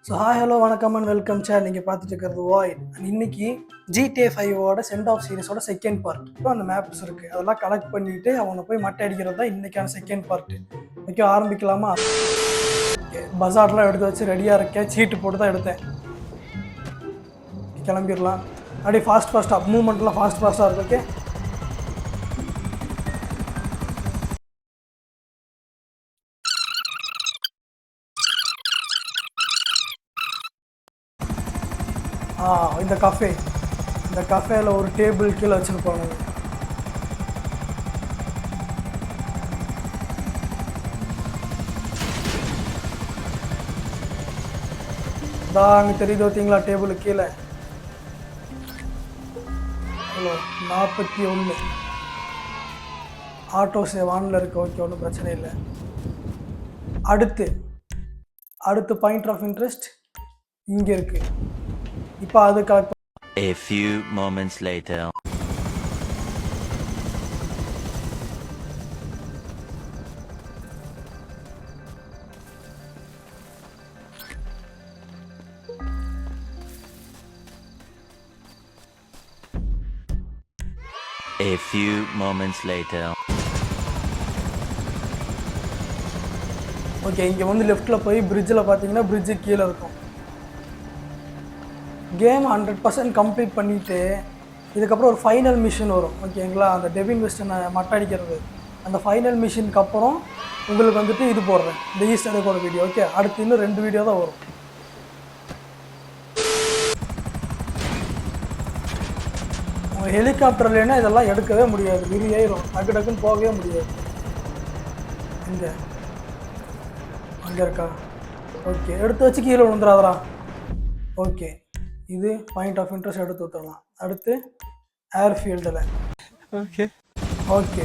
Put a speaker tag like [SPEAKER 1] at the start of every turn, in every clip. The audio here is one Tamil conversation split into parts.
[SPEAKER 1] ஸோ ஹாய் ஹலோ வணக்கம் அண்ட் வெல்கம் சேர். நீங்கள் பார்த்துட்டு இருக்கிறது வாய்ட். இன்னைக்கு GTA 5ஓட சென்ட் ஆஃப் சீரிஸோட செகண்ட் பார்ட். இப்போ அந்த மேப்ஸ் இருக்குது, அதெல்லாம் கலெக்ட் பண்ணிவிட்டு அவனை போய் மட்டை அடிக்கிறது தான் இன்றைக்கான செகண்ட் பார்ட்டு. ஓகே, ஆரம்பிக்கலாமா? ஓகே, பஜார்லாம் எடுத்து வச்சு ரெடியாக இருக்கேன். சீட்டு போட்டு தான் எடுத்தேன். கிளம்பிடலாம். அப்படியே ஃபாஸ்ட்டாக மூவ்மெண்ட்லாம் ஃபாஸ்ட்டாக இருக்கும். ஓகே, இந்த கஃபேல ஒரு டேபிள் கீழே வச்சுருப்பாங்க. அங்கே தெரியுது பார்த்தீங்களா டேபிளுக்கு கீழே. ஹலோ 41 ஆட்டோ சேவ் ஆனில் இருக்குது. ஓகே, ஒன்றும் பிரச்சனை இல்லை. அடுத்து பாயிண்ட் ஆஃப் இன்ட்ரெஸ்ட் இங்கே இருக்குது. இப்போ அது collect.
[SPEAKER 2] A few moments later. A few moments later.
[SPEAKER 1] Okay, இங்கே வந்து லெஃப்ட்டில் போய் பிரிட்ஜில் பார்த்தீங்கன்னா பிரிட்ஜு கீழே இருக்கும். கேம் 100% கம்ப்ளீட் பண்ணிவிட்டு இதுக்கப்புறம் ஒரு ஃபைனல் மிஷின் வரும். ஓகேங்களா, அந்த டெவின் வெஸ்டனை மட்டை அடிக்கிறது. அந்த ஃபைனல் மிஷினுக்கு அப்புறம் உங்களுக்கு வந்துட்டு இது போடுறேன், இந்த ஈஸ்டர் எக்கோட வீடியோ. ஓகே, அடுத்து இன்னும் 2 வீடியோ தான் வரும். உங்கள் ஹெலிகாப்டர்லேன்னா இதெல்லாம் எடுக்கவே முடியாது, விரியாயிரும். டக்குன்னு போகவே முடியாது. அங்கே இருக்கா? ஓகே, எடுத்து வச்சு கீழே விழுந்துடாதரா. ஓகே, இது பாயிண்ட் ஆஃப் இன்ட்ரெஸ்ட் எடுத்து ஊற்றலாம். அடுத்து ஏர்ஃபீல்டில். ஓகே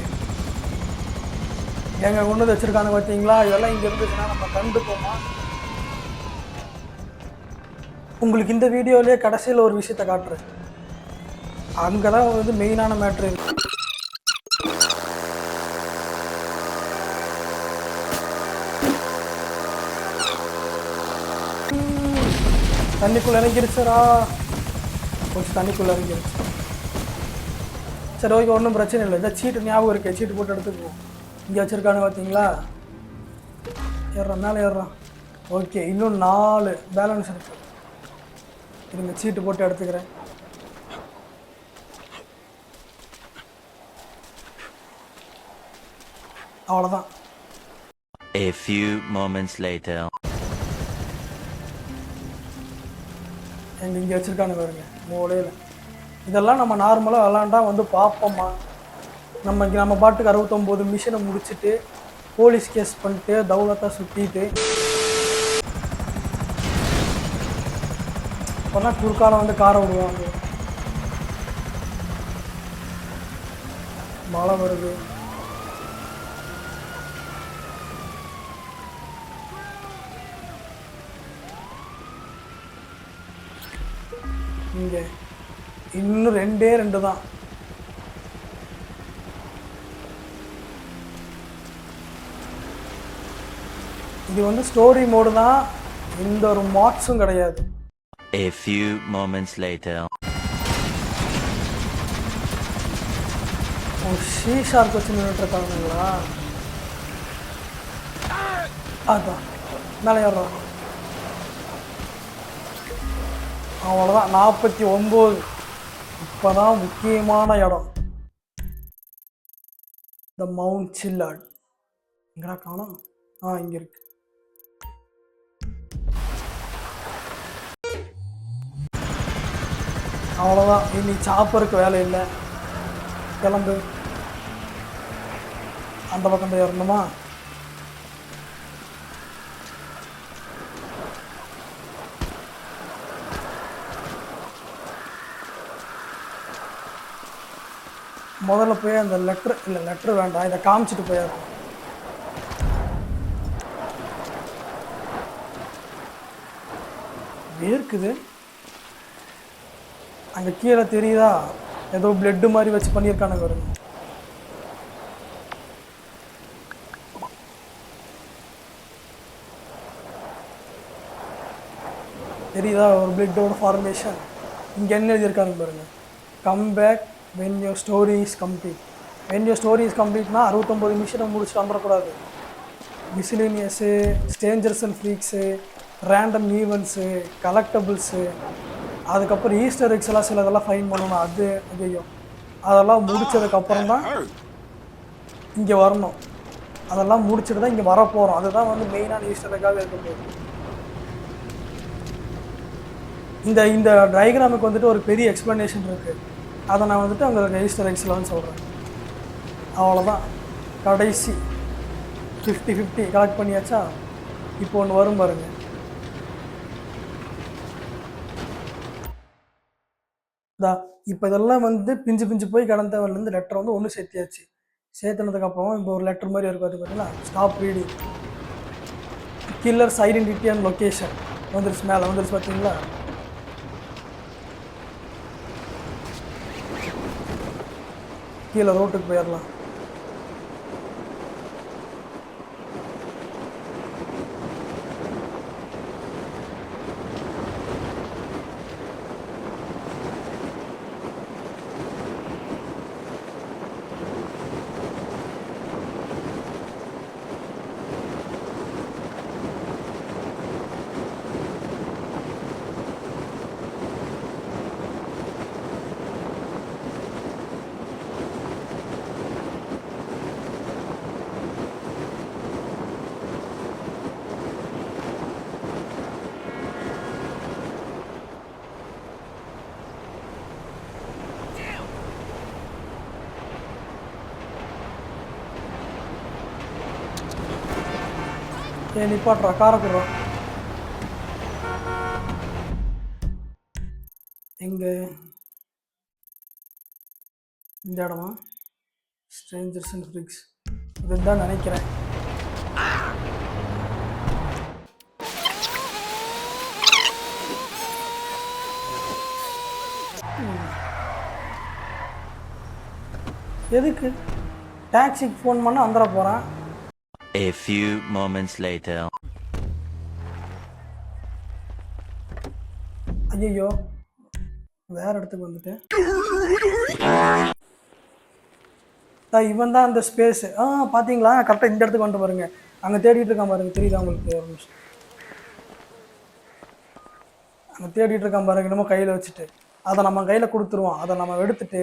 [SPEAKER 1] எங்கே கொண்டு வந்து வச்சுருக்காங்க பார்த்தீங்களா? இதெல்லாம் இங்கே இருந்துச்சுன்னா நம்ம கண்டுப்போமா? உங்களுக்கு இந்த வீடியோவிலே கடைசியில் ஒரு விஷயத்தை காட்டுறேன். அங்கே தான் வந்து மெயினான மேட்ரு இருக்கு. தண்ணிக்குள்ளே இறங்கிருச்சுரா. கொஞ்சம் தண்ணிக்குள்ளே இறங்கிருச்சு. சரி, ஓகே, ஒன்றும் பிரச்சனை இல்லை. இந்த சீட்டு ஞாபகம் இருக்கே, சீட்டு போட்டு எடுத்துக்குவோம். இங்கே வச்சுருக்கானு பார்த்தீங்களா? ஏறுறான், மேலே ஏறுறான். ஓகே, இன்னும் 4 பேலன்ஸ் இருக்குது. இருங்க, சீட்டு போட்டு எடுத்துக்கிறேன். அவ்வளோதான்.
[SPEAKER 2] A few moments later.
[SPEAKER 1] இங்கே வச்சுருக்கானு பாருங்க, மூலையில். இதெல்லாம் நம்ம நார்மலாக விளாண்டா வந்து பார்ப்போம்மா. நம்ம பாட்டுக்கு 69 மிஷினை முடிச்சுட்டு போலீஸ் கேஸ் பண்ணிட்டு தௌலத்தாக சுற்றிட்டு இப்போனா குறுக்கால வந்து காரை விடுவாங்க. மழை வருது. இங்கே இன்னும் 2 தான். இது வந்து ஸ்டோரி மோடு தான், எந்த ஒரு மாட்ஸும் கிடையாது.
[SPEAKER 2] A few moments later.
[SPEAKER 1] ஷீஷார்க்கு வச்சு நின்றுட்டு இருக்காங்களா? அதான் மேலே ஏறுறோம். அவ்வளோதான், 49. இப்போ தான் முக்கியமான இடம், இந்த மவுண்ட் சில்லாட். எங்கடா காணோம்? இங்கே இருக்கு. அவ்வளோதான், இனி சாப்பருக்கு வேலை இல்லை. கிளம்பு. அந்த பக்கம் தான் ஏறணுமா? முதல்ல போய் அந்த லெட்ரு வேண்டாம், இதை காமிச்சிட்டு போயிடணும். வேர்க்குது. அங்கே கீழே தெரியுதா, ஏதோ பிளட்டு மாதிரி வச்சு பண்ணியிருக்கானுங்க வருங்க. தெரியுதா ஒரு பிளட்டோட ஃபார்மேஷன். இங்கே என்ன எழுதியிருக்காங்க பாருங்கள், come back when your story is complete. When your story is கம்ப்ளீட்னா 69 நிமிஷம் முடிச்சுட்டு வந்துடக்கூடாது. Miscellaneous, strangers and freaks, random events, collectibles, அதுக்கப்புறம் ஈஸ்டர் எக்ஸ் எல்லாம் சிலதெல்லாம் ஃபைன் பண்ணணும். அது ஐயோ அதெல்லாம் முடித்ததுக்கப்புறம் தான் இங்கே வரணும். அதெல்லாம் முடிச்சுட்டு தான் இங்கே வரப்போகிறோம். அதுதான் வந்து மெயினான ஈஸ்டர் எக்காக இருக்கும்போது. இந்த டயக்ராமுக்கு வந்துட்டு ஒரு பெரிய எக்ஸ்ப்ளனேஷன் இருக்குது. அதை நான் வந்துட்டு உங்களுக்கு ஈஸ்டர் எக்ஸில் வந்து சொல்கிறேன். அவ்வளோதான். கடைசி 50-50 கலெக்ட் பண்ணியாச்சா? இப்போ ஒன்று வரும் பாருங்க. இப்போ இதெல்லாம் வந்து பிஞ்சு பிஞ்சு போய் கடந்தவர்லேருந்து லெட்டர் வந்து ஒன்று சேர்த்தியாச்சு. சேர்த்துனதுக்கப்புறம் இப்போ ஒரு லெட்டர் மாதிரி இருக்கும். அது பார்த்தீங்கன்னா stop reading, killers identity and location வந்துருச்சு. மேலே வந்துருச்சு பார்த்தீங்களா? கீழே ரோட்டுக்கு போயிடலாம். நிப்பாட்றா, காரக்குறா. எங்க இந்த இடமா? ஸ்ட்ரேஞ்சர்ஸ் அண்ட் ஃப்ரீக்ஸ் இதுதான் நினைக்கிறேன். எதுக்கு டாக்ஸிக்கு ஃபோன் பண்ண அந்தர போகிறேன்.
[SPEAKER 2] A few moments later.
[SPEAKER 1] ஐயோ வேற இடத்துக்கு வந்துட்டேன். இவன் தான் அந்த ஸ்பேஸ். பார்த்தீங்களா கரெக்டாக இந்த இடத்துக்கு வந்துட்டு பாருங்க. அங்கே தேடிட்டு இருக்கான் பாருங்க, தெரியுதா உங்களுக்கு? ஒரு நிமிஷம். அங்கே தேடிட்டு இருக்கான் பாருங்க, என்னமோ கையில் வச்சுட்டு. அதை நம்ம கையில் கொடுத்துருவோம். அதை நம்ம எடுத்துட்டு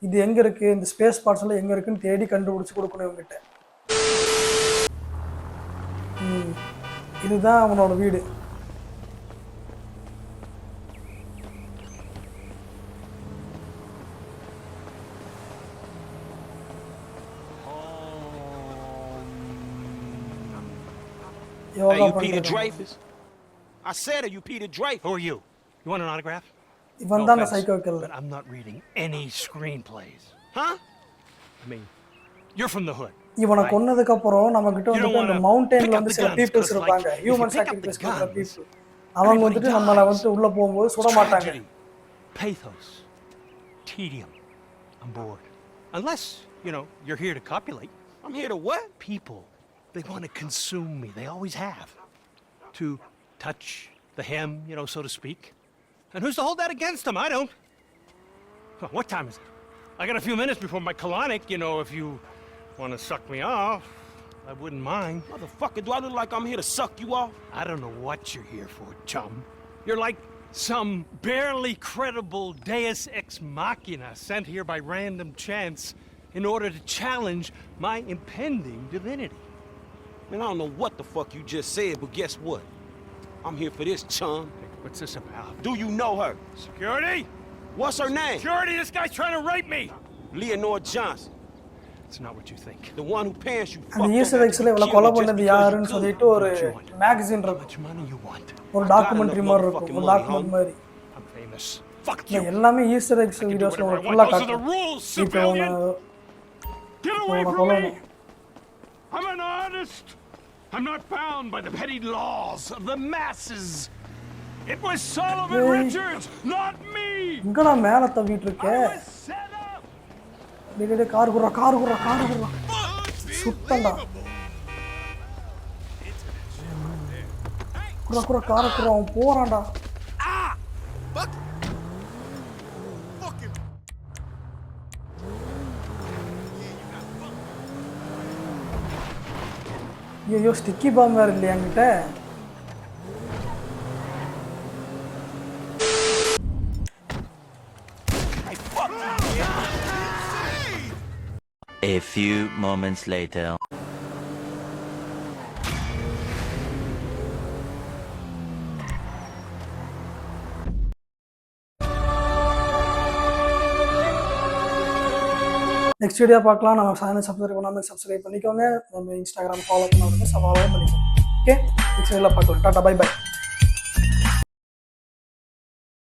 [SPEAKER 1] இது எங்கே இருக்குது, இந்த ஸ்பேஸ் பார்ட்ஸ் எல்லாம் எங்கே இருக்குன்னு தேடி கண்டுபிடிச்சி கொடுக்கணும் இவங்ககிட்ட. இதுதான் அவனோட வீடு.
[SPEAKER 3] Hey, you Peter Dreyfus? I said, are you Peter Dreyfus?
[SPEAKER 4] Who are you? You want an autograph?
[SPEAKER 1] இவன் தான் psycho killer.
[SPEAKER 4] But I'm not reading any screenplays.
[SPEAKER 3] Huh?
[SPEAKER 4] I mean, you're from the hood.
[SPEAKER 1] இவனை கொன்னதுக்கு அப்புறம் நம்ம கிட்ட வந்து அந்த மவுண்டன்ல வந்து சில பீப்பிள்ஸ் இருப்பாங்க, ஹியூமன் சாக்ரிஃபைஸ் பண்ற பீப்பிள். அவங்க வந்துட்டு நம்மள வந்து உள்ள போகும்போது சுட மாட்டாங்க.
[SPEAKER 4] Pathos, tedium. I'm bored. Unless, you know, you're here to copulate.
[SPEAKER 3] I'm here to what?
[SPEAKER 4] People, they want to consume me. They always have. To touch the hem, you know, so to speak. And who's to hold that against them? I don't. Well, what time is it? I got a few minutes before my colonic, you know, if you want to suck me off, I wouldn't mind.
[SPEAKER 3] Motherfucker, do I look like I'm here to suck you off?
[SPEAKER 4] I don't know what you're here for, chum. You're like some barely credible deus ex machina sent here by random chance in order to challenge my impending divinity.
[SPEAKER 3] Man, I don't know what the fuck you just said, but guess what? I'm here for this, chum.
[SPEAKER 4] Hey, what's this about?
[SPEAKER 3] Do you know her?
[SPEAKER 4] Security?
[SPEAKER 3] What's her name?
[SPEAKER 4] Security, this guy's trying to rape me!
[SPEAKER 3] Leonore Johnson.
[SPEAKER 4] It's not what you think.
[SPEAKER 3] The one who pants you
[SPEAKER 1] அந்த ஈஸ்டர் எக்ஸ்ல இவள கொலை பண்ணது யாருன்னு சொல்லிட்டு ஒரு மேகசின்
[SPEAKER 4] How
[SPEAKER 1] இருக்கும்,
[SPEAKER 4] much money you want?
[SPEAKER 1] ஒரு டாக்குமெண்ட்ரி மாதிரி இருக்கும், ஒரு டாக்குமெண்ட் மாதிரி.
[SPEAKER 4] I'm famous. Fuck you!
[SPEAKER 1] எல்லாமே ஈஸ்டர் எக்ஸ் வீடியோஸ்ல உங்களுக்கு ஃபுல்லா
[SPEAKER 4] Those are the
[SPEAKER 1] காட்டும்.
[SPEAKER 4] rules,
[SPEAKER 1] இப்போ
[SPEAKER 4] civilian! Get away from me!
[SPEAKER 1] கொல்லணும்.
[SPEAKER 4] I'm an artist! I'm not bound by the petty laws of the masses! It was Sullivan Richards, not me!
[SPEAKER 1] இங்கடா மேல தவிட்டு இருக்க.
[SPEAKER 4] I was set up!
[SPEAKER 1] டேய் கார் குறா சுத்தண்டா. குறா கார குறா அவன் போறான்டா.
[SPEAKER 5] Fuck. Fucking.
[SPEAKER 1] ஐயோ ஸ்டிக்கி பாம் வேறு இல்லையா என்கிட்ட?
[SPEAKER 2] A few moments later.
[SPEAKER 1] Next video பார்க்கலாம். நம்ம சேனல் சப்ஸ்கிரைப் பண்ணாமல் சப்ஸ்கிரைப் பண்ணிக்கோங்க. நம்ம இன்ஸ்டாகிராம் ஃபாலோ பண்ணாமல் ஃபாலோ பண்ணிக்கோங்க. ஓகே, நெக்ஸ்ட் வீடியோவில் பார்க்கலாம். டாட்டா, பை பை.